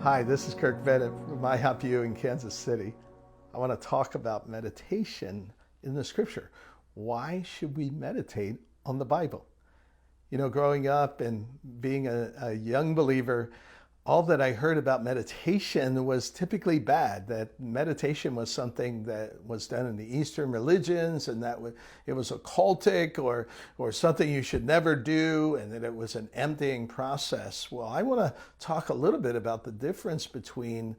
Hi, this is Kirk Bennett from IHOP in Kansas City. I want to talk about meditation in the scripture. Why should we meditate on the Bible? You know, growing up and being a young believer, all that I heard about meditation was typically bad, that meditation was something that was done in the Eastern religions and that it was occultic or something you should never do, and that it was an emptying process. Well, I want to talk a little bit about the difference between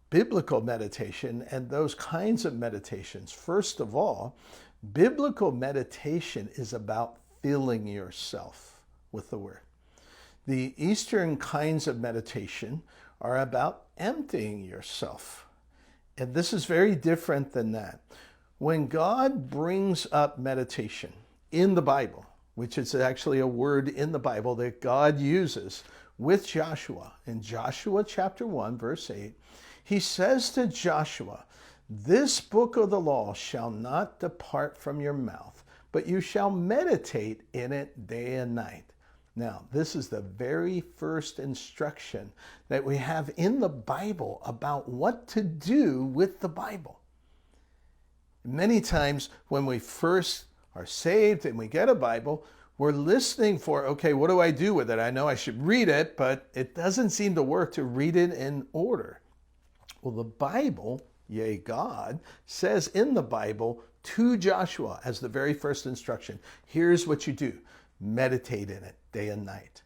biblical meditation and those kinds of meditations. First of all, biblical meditation is about filling yourself with the Word. The Eastern kinds of meditation are about emptying yourself. And this is very different than that. When God brings up meditation in the Bible, which is actually a word in the Bible that God uses with Joshua, in Joshua chapter 1, verse 8, he says to Joshua, "This book of the law shall not depart from your mouth, but you shall meditate in it day and night." Now, this is the very first instruction that we have in the Bible about what to do with the Bible. Many times when we first are saved and we get a Bible, we're listening for, okay, what do I do with it? I know I should read it, but it doesn't seem to work to read it in order. Well, the Bible, yea, God, says in the Bible to Joshua as the very first instruction, here's what you do. Meditate in it day and night.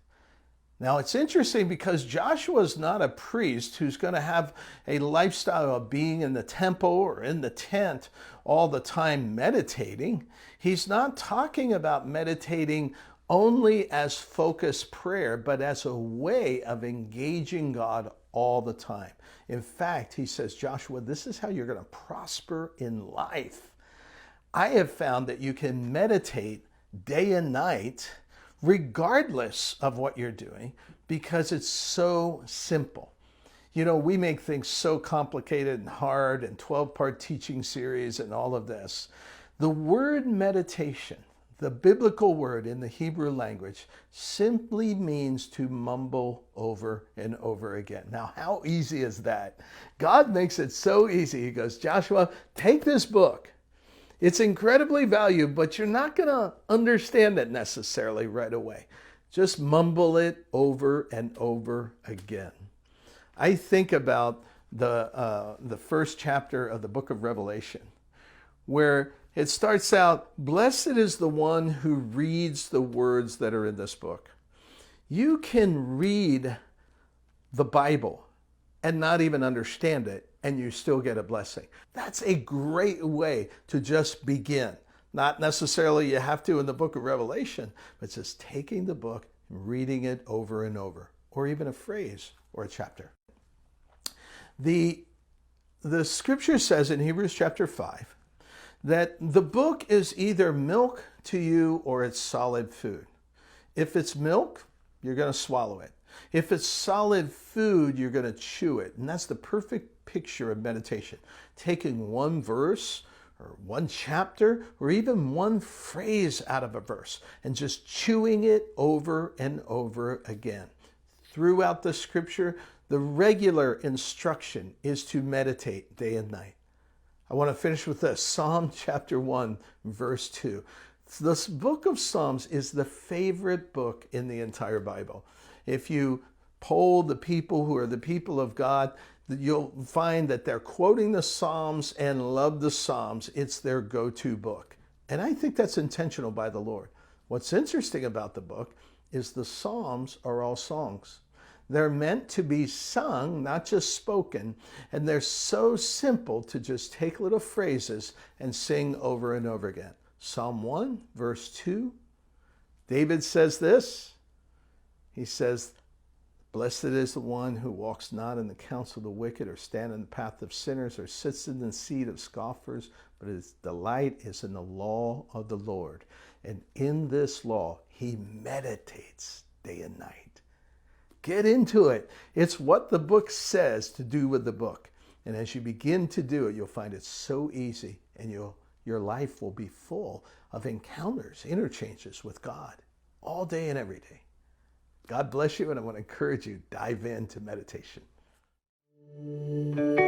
Now, it's interesting because Joshua is not a priest who's going to have a lifestyle of being in the temple or in the tent all the time meditating. He's not talking about meditating only as focused prayer, but as a way of engaging God all the time. In fact, he says, Joshua, this is how you're going to prosper in life. I have found that you can meditate day and night, regardless of what you're doing, because it's so simple. You know, we make things so complicated and hard, and 12-part teaching series and all of this. The word meditation, the biblical word in the Hebrew language, simply means to mumble over and over again. Now, how easy is that? God makes it so easy. He goes, Joshua, take this book. It's incredibly valuable, but you're not going to understand it necessarily right away. Just mumble it over and over again. I think about the first chapter of the book of Revelation, where it starts out, "Blessed is the one who reads the words that are in this book." You can read the Bible and not even understand it, and you still get a blessing. That's a great way to just begin. Not necessarily you have to in the book of Revelation, but just taking the book and reading it over and over, or even a phrase or a chapter. The scripture says in Hebrews chapter 5 that the book is either milk to you or it's solid food. If it's milk, you're going to swallow it. If it's solid food, you're going to chew it. And that's the perfect picture of meditation. Taking one verse or one chapter or even one phrase out of a verse and just chewing it over and over again. Throughout the scripture, the regular instruction is to meditate day and night. I want to finish with this. Psalm chapter 1, verse 2. This book of Psalms is the favorite book in the entire Bible. If you poll the people who are the people of God, you'll find that they're quoting the Psalms and love the Psalms. It's their go-to book. And I think that's intentional by the Lord. What's interesting about the book is the Psalms are all songs. They're meant to be sung, not just spoken, and they're so simple to just take little phrases and sing over and over again. Psalm 1, verse 2, David says this. He says, "Blessed is the one who walks not in the counsel of the wicked, or stand in the path of sinners, or sits in the seat of scoffers, but his delight is in the law of the Lord. And in this law he meditates day and night." Get into it. It's what the book says to do with the book. And as you begin to do it, you'll find it so easy, and your life will be full of encounters, interchanges with God all day and every day. God bless you, and I want to encourage you, dive into meditation. you.